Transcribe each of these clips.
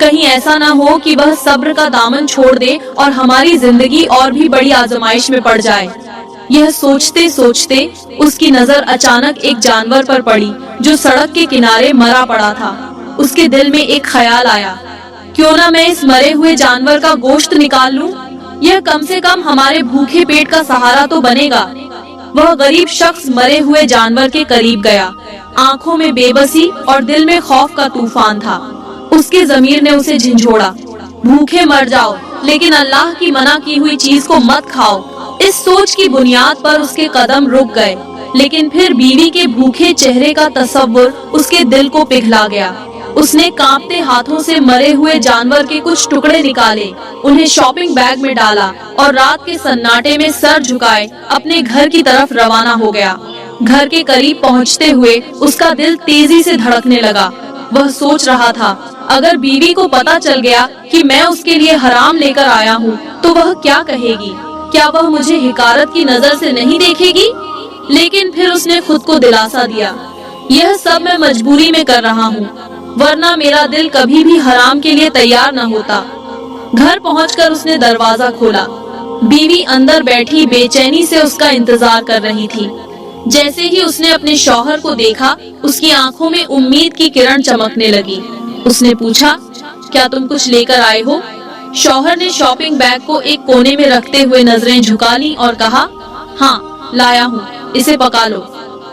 کہیں ایسا نہ ہو کہ وہ صبر کا دامن چھوڑ دے اور ہماری زندگی اور بھی بڑی آزمائش میں پڑ جائے۔ یہ سوچتے سوچتے اس کی نظر اچانک ایک جانور پر پڑی جو سڑک کے کنارے مرا پڑا تھا۔ اس کے دل میں ایک خیال آیا، کیوں نہ میں اس مرے ہوئے جانور کا گوشت نکال لوں؟ یہ کم سے کم ہمارے بھوکے پیٹ کا سہارا تو بنے گا۔ وہ غریب شخص مرے ہوئے جانور کے قریب گیا۔ آنکھوں میں بے بسی اور دل میں خوف کا طوفان تھا۔ اس کے ضمیر نے اسے جھنجھوڑا، بھوکے مر جاؤ لیکن اللہ کی منع کی ہوئی چیز کو مت کھاؤ۔ اس سوچ کی بنیاد پر اس کے قدم رک گئے، لیکن پھر بیوی کے بھوکے چہرے کا تصور اس کے دل کو پگھلا گیا۔ اس نے کانپتے ہاتھوں سے مرے ہوئے جانور کے کچھ ٹکڑے نکالے، انہیں شاپنگ بیگ میں ڈالا اور رات کے سناٹے میں سر جھکائے اپنے گھر کی طرف روانہ ہو گیا۔ گھر کے قریب پہنچتے ہوئے اس کا دل تیزی سے دھڑکنے لگا۔ وہ سوچ رہا تھا، اگر بیوی کو پتا چل گیا کہ میں اس کے لیے حرام لے کر آیا ہوں تو وہ کیا کہے گی؟ کیا وہ مجھے حقارت کی نظر سے نہیں دیکھے گی؟ لیکن پھر اس نے خود کو دلاسا دیا، یہ سب میں مجبوری میں کر رہا ہوں، ورنہ میرا دل کبھی بھی حرام کے لیے تیار نہ ہوتا۔ گھر پہنچ کر اس نے دروازہ کھولا۔ بیوی اندر بیٹھی بے چینی سے اس کا انتظار کر رہی تھی۔ جیسے ہی اس نے اپنے شوہر کو دیکھا، اس کی آنکھوں میں امید کی کرن چمکنے لگی۔ اس نے پوچھا، کیا تم کچھ لے کر آئے ہو؟ شوہر نے شاپنگ بیگ کو ایک کونے میں رکھتے ہوئے نظریں جھکا لی اور کہا، ہاں لایا ہوں، اسے پکا لو۔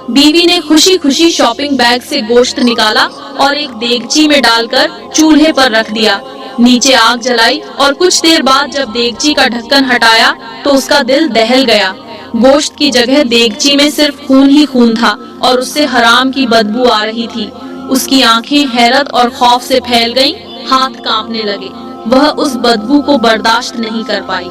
بیوی نے خوشی خوشی شاپنگ بیگ سے گوشت نکالا اور ایک دیگچی میں ڈال کر چولہے پر رکھ دیا۔ نیچے آگ جلائی اور کچھ دیر بعد جب دیگچی کا ڈھکن ہٹایا تو اس کا دل دہل گیا۔ گوشت کی جگہ دیگچی میں صرف خون ہی خون تھا اور اس سے حرام کی بدبو آ رہی تھی۔ اس کی آنکھیں حیرت اور خوف سے پھیل گئیں، ہاتھ کانپنے لگے۔ وہ اس بدبو کو برداشت نہیں کر پائی۔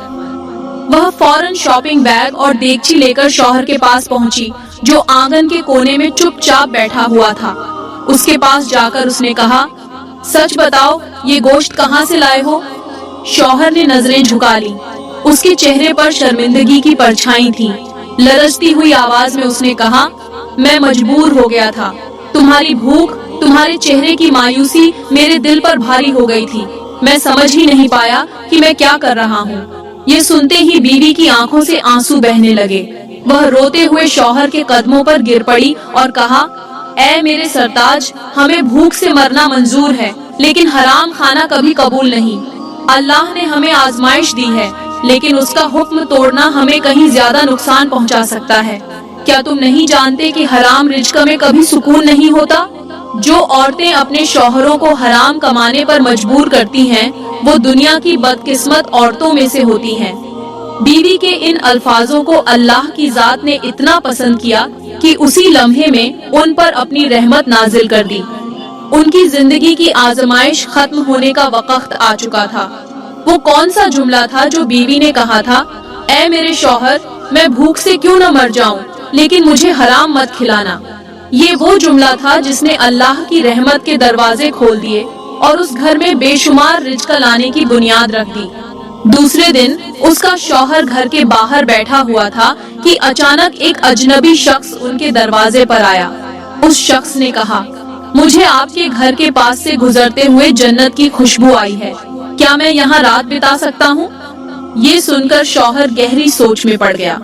وہ فوراً شاپنگ بیگ اور دیگچی لے کر شوہر کے پاس پہنچی جو آنگن کے کونے میں چپ چاپ بیٹھا ہوا تھا۔ اس کے پاس جا کر اس نے کہا، سچ بتاؤ یہ گوشت کہاں سے لائے ہو؟ شوہر نے نظریں جھکا لی۔ اس کے چہرے پر شرمندگی کی پرچھائیں تھی۔ لرزتی ہوئی آواز میں اس نے کہا، میں مجبور ہو گیا تھا۔ تمہاری بھوک، تمہارے چہرے کی مایوسی میرے دل پر بھاری ہو گئی تھی۔ میں سمجھ ہی نہیں پایا کہ میں کیا کر رہا ہوں۔ یہ سنتے ہی بیوی کی آنکھوں سے آنسو بہنے لگے۔ وہ روتے ہوئے شوہر کے قدموں پر گر پڑی اور کہا، اے میرے سرتاج، ہمیں بھوک سے مرنا منظور ہے لیکن حرام کھانا کبھی قبول نہیں۔ اللہ نے ہمیں آزمائش دی ہے لیکن اس کا حکم توڑنا ہمیں کہیں زیادہ نقصان پہنچا سکتا ہے۔ کیا تم نہیں جانتے کہ حرام رزق میں کبھی سکون نہیں ہوتا؟ جو عورتیں اپنے شوہروں کو حرام کمانے پر مجبور کرتی ہیں وہ دنیا کی بدقسمت عورتوں میں سے ہوتی ہیں۔ بیوی کے ان الفاظوں کو اللہ کی ذات نے اتنا پسند کیا کہ اسی لمحے میں ان پر اپنی رحمت نازل کر دی۔ ان کی زندگی کی آزمائش ختم ہونے کا وقت آ چکا تھا۔ وہ کون سا جملہ تھا جو بیوی نے کہا تھا، اے میرے شوہر، میں بھوک سے کیوں نہ مر جاؤں لیکن مجھے حرام مت کھلانا۔ یہ وہ جملہ تھا جس نے اللہ کی رحمت کے دروازے کھول دیے اور اس گھر میں بے شمار رزق لانے کی بنیاد رکھ دی۔ دوسرے دن اس کا شوہر گھر کے باہر بیٹھا ہوا تھا کہ اچانک ایک اجنبی شخص ان کے دروازے پر آیا۔ اس شخص نے کہا، مجھے آپ کے گھر کے پاس سے گزرتے ہوئے جنت کی خوشبو آئی ہے، کیا میں یہاں رات بتا سکتا ہوں؟ یہ سن کر شوہر گہری سوچ میں پڑ گیا۔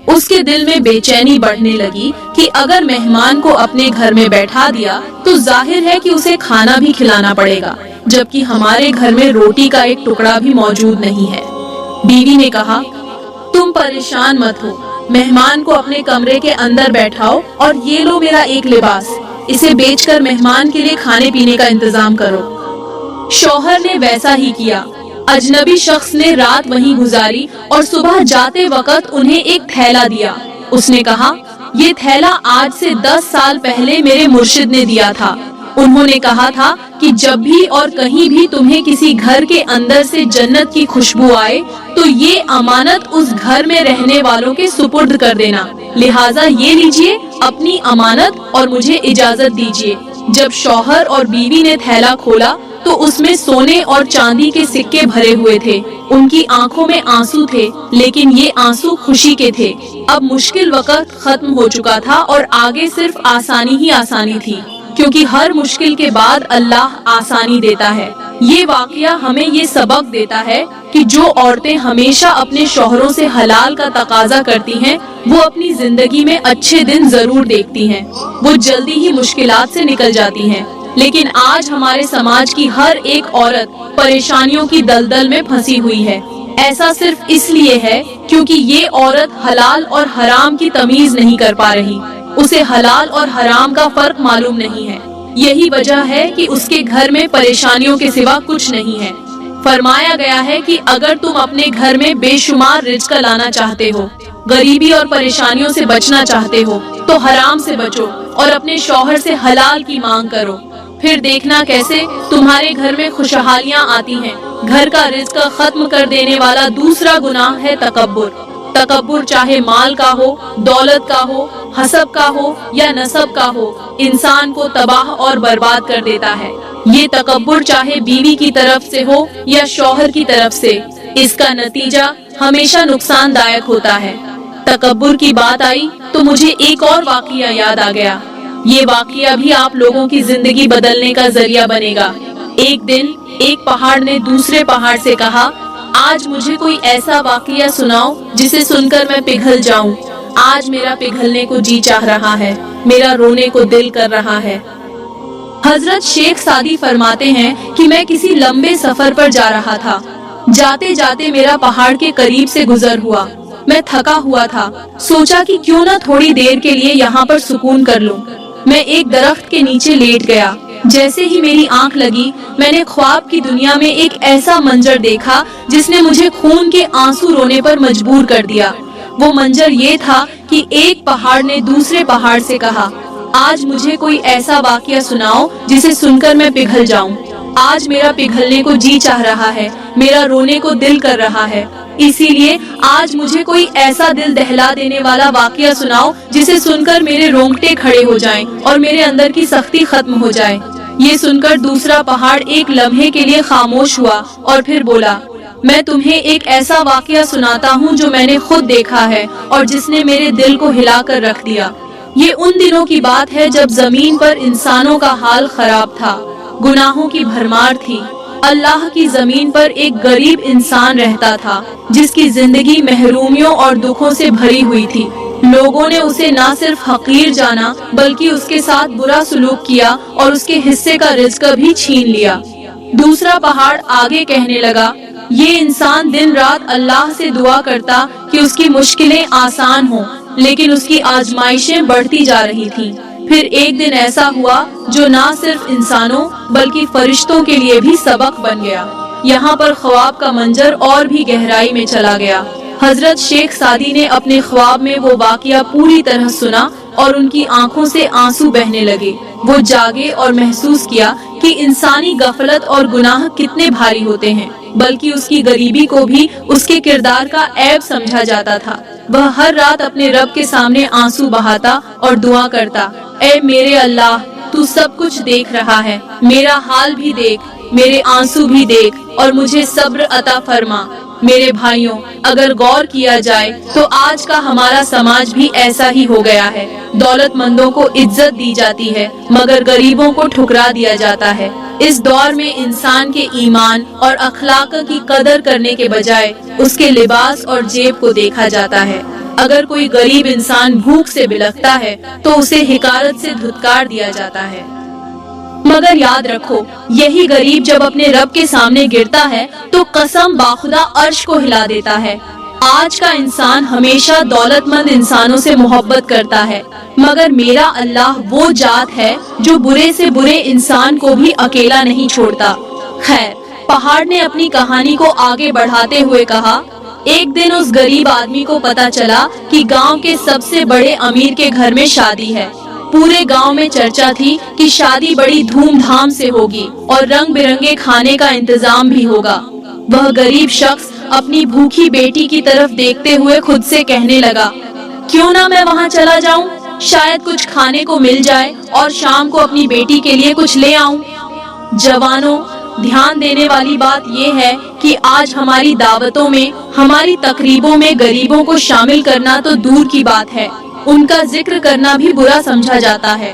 اس کے دل میں بے چینی بڑھنے لگی کہ اگر مہمان کو اپنے گھر میں بیٹھا دیا تو ظاہر ہے کہ اسے کھانا بھی کھلانا پڑے گا، جبکہ ہمارے گھر میں روٹی کا ایک ٹکڑا بھی موجود نہیں ہے۔ بیوی نے کہا، تم پریشان مت ہو، مہمان کو اپنے کمرے کے اندر بیٹھاؤ اور یہ لو میرا ایک لباس، اسے بیچ کر مہمان کے لیے کھانے پینے کا انتظام کرو۔ شوہر نے ویسا ہی کیا۔ اجنبی شخص نے رات وہیں گزاری اور صبح جاتے وقت انہیں ایک تھیلا دیا۔ اس نے کہا، یہ تھیلا آج سے 10 سال پہلے میرے مرشد نے دیا تھا۔ انہوں نے کہا تھا کہ جب بھی اور کہیں بھی تمہیں کسی گھر کے اندر سے جنت کی خوشبو آئے تو یہ امانت اس گھر میں رہنے والوں کے سپرد کر دینا، لہٰذا یہ لیجئے اپنی امانت اور مجھے اجازت دیجئے۔ جب شوہر اور بیوی نے تھیلا کھولا تو اس میں سونے اور چاندی کے سکے بھرے ہوئے تھے۔ ان کی آنکھوں میں آنسو تھے لیکن یہ آنسو خوشی کے تھے۔ اب مشکل وقت ختم ہو چکا تھا اور آگے صرف آسانی ہی آسانی تھی، کیونکہ ہر مشکل کے بعد اللہ آسانی دیتا ہے۔ یہ واقعہ ہمیں یہ سبق دیتا ہے کہ جو عورتیں ہمیشہ اپنے شوہروں سے حلال کا تقاضا کرتی ہیں وہ اپنی زندگی میں اچھے دن ضرور دیکھتی ہیں، وہ جلدی ہی مشکلات سے نکل جاتی ہیں۔ لیکن آج ہمارے سماج کی ہر ایک عورت پریشانیوں کی دلدل میں پھنسی ہوئی ہے۔ ایسا صرف اس لیے ہے کیونکہ یہ عورت حلال اور حرام کی تمیز نہیں کر پا رہی، اسے حلال اور حرام کا فرق معلوم نہیں ہے۔ یہی وجہ ہے کہ اس کے گھر میں پریشانیوں کے سوا کچھ نہیں ہے۔ فرمایا گیا ہے کہ اگر تم اپنے گھر میں بے شمار رزق لانا چاہتے ہو، غریبی اور پریشانیوں سے بچنا چاہتے ہو تو حرام سے بچو اور اپنے شوہر سے حلال کی مانگ کرو، پھر دیکھنا کیسے تمہارے گھر میں خوشحالیاں آتی ہیں۔ گھر کا رزق ختم کر دینے والا دوسرا گناہ ہے تکبر۔ تکبر چاہے مال کا ہو، دولت کا ہو، حسب کا ہو یا نسب کا ہو، انسان کو تباہ اور برباد کر دیتا ہے۔ یہ تکبر چاہے بیوی کی طرف سے ہو یا شوہر کی طرف سے، اس کا نتیجہ ہمیشہ نقصان دائق ہوتا ہے۔ تکبر کی بات آئی تو مجھے ایک اور واقعہ یاد آ گیا۔ یہ واقعہ بھی آپ لوگوں کی زندگی بدلنے کا ذریعہ بنے گا۔ ایک دن ایک پہاڑ نے دوسرے پہاڑ سے کہا، آج مجھے کوئی ایسا واقعہ سناؤ جسے سن کر میں پگھل جاؤں۔ آج میرا پگھلنے کو جی چاہ رہا ہے، میرا رونے کو دل کر رہا ہے۔ حضرت شیخ سعدی فرماتے ہیں کہ میں کسی لمبے سفر پر جا رہا تھا۔ جاتے جاتے میرا پہاڑ کے قریب سے گزر ہوا۔ میں تھکا ہوا تھا، سوچا کہ کیوں نہ تھوڑی دیر کے لیے یہاں پر سکون کر لوں۔ میں ایک درخت کے نیچے لیٹ گیا۔ جیسے ہی میری آنکھ لگی، میں نے خواب کی دنیا میں ایک ایسا منظر دیکھا جس نے مجھے خون کے آنسو رونے پر مجبور کر دیا۔ وہ منظر یہ تھا کہ ایک پہاڑ نے دوسرے پہاڑ سے کہا، آج مجھے کوئی ایسا واقعہ سناؤ جسے سن کر میں پگھل جاؤں۔ آج میرا پگھلنے کو جی چاہ رہا ہے، میرا رونے کو دل کر رہا ہے، اسی لیے آج مجھے کوئی ایسا دل دہلا دینے والا واقعہ سناؤ جسے سن کر میرے رونگٹے کھڑے ہو جائیں اور میرے اندر کی سختی ختم ہو جائے۔ یہ سن کر دوسرا پہاڑ ایک لمحے کے لیے خاموش ہوا اور پھر بولا، میں تمہیں ایک ایسا واقعہ سناتا ہوں جو میں نے خود دیکھا ہے اور جس نے میرے دل کو ہلا کر رکھ دیا۔ یہ ان دنوں کی بات ہے جب زمین پر انسانوں کا حال خراب تھا، گناہوں کی بھرمار تھی۔ اللہ کی زمین پر ایک غریب انسان رہتا تھا جس کی زندگی محرومیوں اور دکھوں سے بھری ہوئی تھی۔ لوگوں نے اسے نہ صرف حقیر جانا بلکہ اس کے ساتھ برا سلوک کیا اور اس کے حصے کا رزق بھی چھین لیا۔ دوسرا پہاڑ آگے کہنے لگا، یہ انسان دن رات اللہ سے دعا کرتا کہ اس کی مشکلیں آسان ہوں، لیکن اس کی آزمائشیں بڑھتی جا رہی تھیں۔ پھر ایک دن ایسا ہوا جو نہ صرف انسانوں بلکہ فرشتوں کے لیے بھی سبق بن گیا۔ یہاں پر خواب کا منظر اور بھی گہرائی میں چلا گیا۔ حضرت شیخ سعدی نے اپنے خواب میں وہ واقعہ پوری طرح سنا اور ان کی آنکھوں سے آنسو بہنے لگے۔ وہ جاگے اور محسوس کیا کہ انسانی غفلت اور گناہ کتنے بھاری ہوتے ہیں، بلکہ اس کی غریبی کو بھی اس کے کردار کا عیب سمجھا جاتا تھا۔ وہ ہر رات اپنے رب کے سامنے آنسو بہاتا اور دعا کرتا، اے میرے اللہ، تو سب کچھ دیکھ رہا ہے، میرا حال بھی دیکھ، میرے آنسو بھی دیکھ اور مجھے صبر عطا فرما۔ میرے بھائیوں، اگر غور کیا جائے تو آج کا ہمارا سماج بھی ایسا ہی ہو گیا ہے۔ دولت مندوں کو عزت دی جاتی ہے مگر غریبوں کو ٹھکرا دیا جاتا ہے۔ اس دور میں انسان کے ایمان اور اخلاق کی قدر کرنے کے بجائے اس کے لباس اور جیب کو دیکھا جاتا ہے۔ اگر کوئی غریب انسان بھوک سے بلکتا ہے تو اسے حقارت سے دھتکار دیا جاتا ہے۔ مگر یاد رکھو، یہی غریب جب اپنے رب کے سامنے گرتا ہے تو قسم باخدا عرش کو ہلا دیتا ہے۔ آج کا انسان ہمیشہ دولت مند انسانوں سے محبت کرتا ہے، مگر میرا اللہ وہ ذات ہے جو برے سے برے انسان کو بھی اکیلا نہیں چھوڑتا۔ خیر، پہاڑ نے اپنی کہانی کو آگے بڑھاتے ہوئے کہا، ایک دن اس غریب آدمی کو پتا چلا کہ گاؤں کے سب سے بڑے امیر کے گھر میں شادی ہے۔ پورے گاؤں میں چرچا تھی کہ شادی بڑی دھوم دھام سے ہوگی اور رنگ برنگے کھانے کا انتظام بھی ہوگا۔ وہ غریب شخص اپنی بھوکی بیٹی کی طرف دیکھتے ہوئے خود سے کہنے لگا، کیوں نہ میں وہاں چلا جاؤں، شاید کچھ کھانے کو مل جائے اور شام کو اپنی بیٹی کے لیے کچھ لے آؤں۔ جوانوں، دھیان دینے والی بات یہ ہے کہ آج ہماری دعوتوں میں، ہماری تقریبوں میں غریبوں کو شامل کرنا تو دور کی بات ہے، ان کا ذکر کرنا بھی برا سمجھا جاتا ہے۔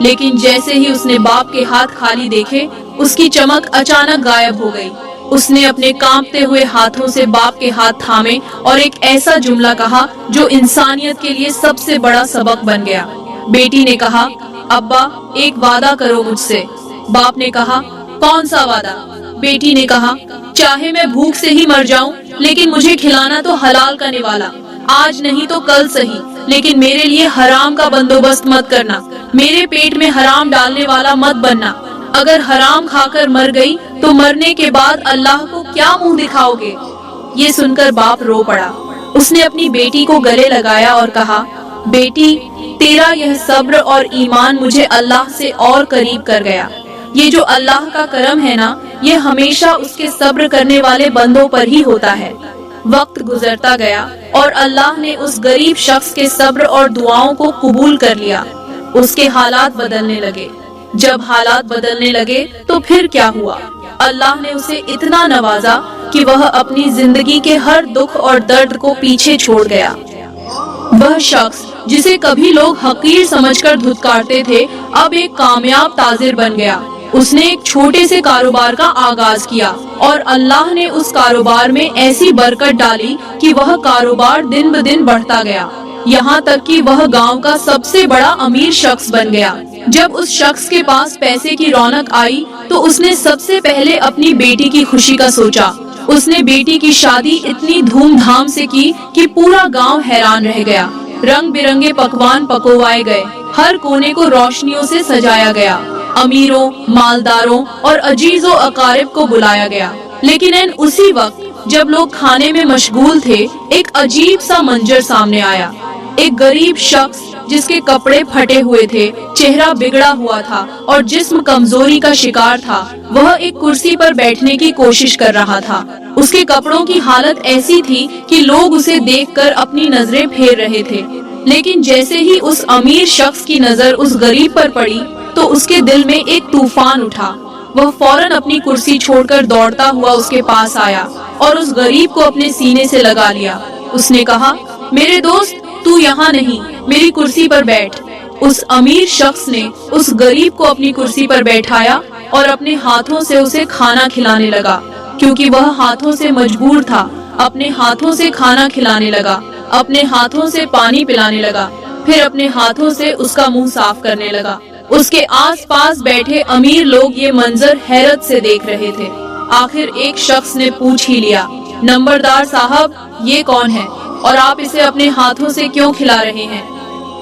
لیکن جیسے ہی اس نے باپ کے ہاتھ خالی دیکھے اس کی چمک اچانک غائب ہو گئی۔ اس نے اپنے کانپتے ہوئے ہاتھوں سے باپ کے ہاتھ تھامے اور ایک ایسا جملہ کہا جو انسانیت کے لیے سب سے بڑا سبق بن گیا۔ بیٹی نے کہا، ابا ایک وعدہ کرو مجھ سے۔ باپ نے کہا، کون سا وعدہ؟ بیٹی نے کہا، چاہے میں بھوک سے ہی مر جاؤں لیکن مجھے کھلانا تو حلال کا نوالا، آج نہیں تو کل سہی، لیکن میرے لیے حرام کا بندوبست مت کرنا، میرے پیٹ میں حرام ڈالنے والا مت بننا۔ اگر حرام کھا کر مر گئی تو مرنے کے بعد اللہ کو کیا منہ دکھاؤ گے؟ یہ سن کر باپ رو پڑا۔ اس نے اپنی بیٹی کو گلے لگایا اور کہا، بیٹی تیرا یہ صبر اور ایمان مجھے اللہ سے اور قریب کر گیا۔ یہ جو اللہ کا کرم ہے نا، یہ ہمیشہ اس کے صبر کرنے والے بندوں پر ہی ہوتا ہے۔ وقت گزرتا گیا اور اللہ نے اس غریب شخص کے صبر اور دعاؤں کو قبول کر لیا۔ اس کے حالات بدلنے لگے۔ جب حالات بدلنے لگے تو پھر کیا ہوا؟ اللہ نے اسے اتنا نوازا کہ وہ اپنی زندگی کے ہر دکھ اور درد کو پیچھے چھوڑ گیا۔ وہ شخص جسے کبھی لوگ حقیر سمجھ کر دھتکارتے تھے اب ایک کامیاب تاجر بن گیا۔ اس نے ایک چھوٹے سے کاروبار کا آغاز کیا اور اللہ نے اس کاروبار میں ایسی برکت ڈالی کہ وہ کاروبار دن بدن بڑھتا گیا، یہاں تک کہ وہ گاؤں کا سب سے بڑا امیر شخص بن گیا۔ جب اس شخص کے پاس پیسے کی رونق آئی تو اس نے سب سے پہلے اپنی بیٹی کی خوشی کا سوچا۔ اس نے بیٹی کی شادی اتنی دھوم دھام سے کی کہ پورا گاؤں حیران رہ گیا۔ رنگ برنگے پکوان پکوائے گئے، ہر کونے کو روشنیوں سے سجایا گیا، امیروں، مالداروں اور عزیز و اقارب کو بلایا گیا۔ لیکن اسی وقت جب لوگ کھانے میں مشغول تھے، ایک عجیب سا منظر سامنے آیا۔ ایک غریب شخص جس کے کپڑے پھٹے ہوئے تھے، چہرہ بگڑا ہوا تھا اور جسم کمزوری کا شکار تھا، وہ ایک کرسی پر بیٹھنے کی کوشش کر رہا تھا۔ اس کے کپڑوں کی حالت ایسی تھی کہ لوگ اسے دیکھ کر اپنی نظریں پھیر رہے تھے، لیکن جیسے ہی اس امیر شخص کی نظر اس غریب پر پڑی تو اس کے دل میں ایک طوفان اٹھا۔ وہ فوراً اپنی کرسی چھوڑ کر دوڑتا ہوا اس کے پاس آیا اور اس غریب کو اپنے سینے سے لگا لیا۔ اس نے کہا، میرے دوست تو یہاں نہیں، میری کرسی پر بیٹھ۔ اس امیر شخص نے اس غریب کو اپنی کرسی پر بیٹھایا اور اپنے ہاتھوں سے اسے کھانا کھلانے لگا، کیونکہ وہ ہاتھوں سے مجبور تھا۔ اپنے ہاتھوں سے کھانا کھلانے لگا، اپنے ہاتھوں سے پانی پلانے لگا، پھر اپنے ہاتھوں سے اس کا منہ صاف کرنے لگا۔ اس کے آس پاس بیٹھے امیر لوگ یہ منظر حیرت سے دیکھ رہے تھے۔ آخر ایک شخص نے پوچھ ہی لیا، نمبردار صاحب یہ کون ہے اور آپ اسے اپنے ہاتھوں سے کیوں کھلا رہے ہیں؟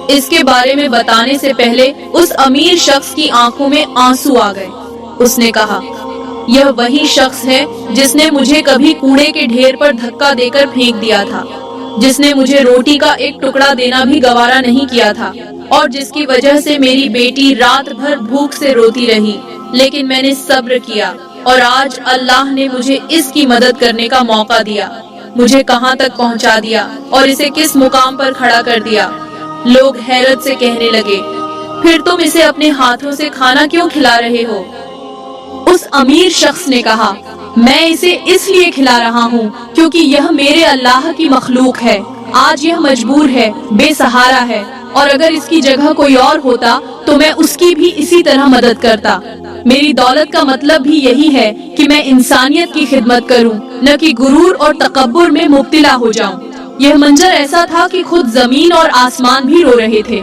اس کے بارے میں بتانے سے پہلے اس امیر شخص کی آنکھوں میں آنسو آ گئے۔ اس نے کہا، یہ وہی شخص ہے جس نے مجھے کبھی کوڑے کے ڈھیر پر دھکا دے کر پھینک دیا تھا، جس نے مجھے روٹی کا ایک ٹکڑا دینا بھی گوارا نہیں کیا تھا، اور جس کی وجہ سے میری بیٹی رات بھر بھوک سے روتی رہی، لیکن میں نے صبر کیا اور آج اللہ نے مجھے اس کی مدد کرنے کا موقع دیا، مجھے کہاں تک پہنچا دیا اور اسے کس مقام پر کھڑا کر دیا۔ لوگ حیرت سے کہنے لگے، پھر تم اسے اپنے ہاتھوں سے کھانا کیوں کھلا رہے ہو؟ اس امیر شخص نے کہا، میں اسے اس لیے کھلا رہا ہوں کیونکہ یہ میرے اللہ کی مخلوق ہے، آج یہ مجبور ہے، بے سہارا ہے، اور اگر اس کی جگہ کوئی اور ہوتا تو میں اس کی بھی اسی طرح مدد کرتا۔ میری دولت کا مطلب بھی یہی ہے کہ میں انسانیت کی خدمت کروں، نہ کہ غرور اور تکبر میں مبتلا ہو جاؤں۔ یہ منظر ایسا تھا کہ خود زمین اور آسمان بھی رو رہے تھے۔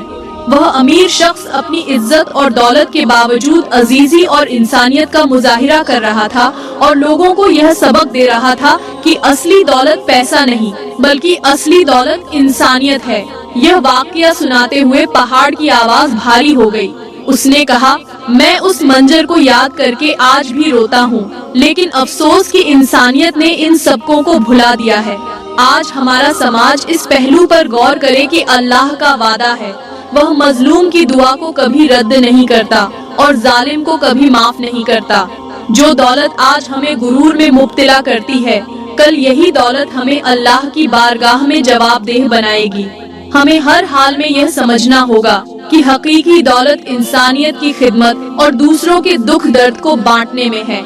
وہ امیر شخص اپنی عزت اور دولت کے باوجود عزیزی اور انسانیت کا مظاہرہ کر رہا تھا اور لوگوں کو یہ سبق دے رہا تھا کہ اصلی دولت پیسہ نہیں بلکہ اصلی دولت انسانیت ہے۔ یہ واقعہ سناتے ہوئے پہاڑ کی آواز بھاری ہو گئی۔ اس نے کہا، میں اس منظر کو یاد کر کے آج بھی روتا ہوں، لیکن افسوس کہ انسانیت نے ان سبقوں کو بھلا دیا ہے۔ آج ہمارا سماج اس پہلو پر غور کرے کہ اللہ کا وعدہ ہے، وہ مظلوم کی دعا کو کبھی رد نہیں کرتا اور ظالم کو کبھی معاف نہیں کرتا۔ جو دولت آج ہمیں غرور میں مبتلا کرتی ہے، کل یہی دولت ہمیں اللہ کی بارگاہ میں جواب دہ بنائے گی۔ ہمیں ہر حال میں یہ سمجھنا ہوگا کہ حقیقی دولت انسانیت کی خدمت اور دوسروں کے دکھ درد کو بانٹنے میں ہے۔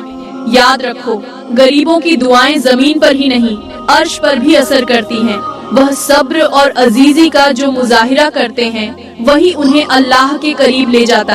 یاد رکھو، غریبوں کی دعائیں زمین پر ہی نہیں، عرش پر بھی اثر کرتی ہیں۔ وہ صبر اور عزیزی کا جو مظاہرہ کرتے ہیں، وہی انہیں اللہ کے قریب لے جاتا ہے۔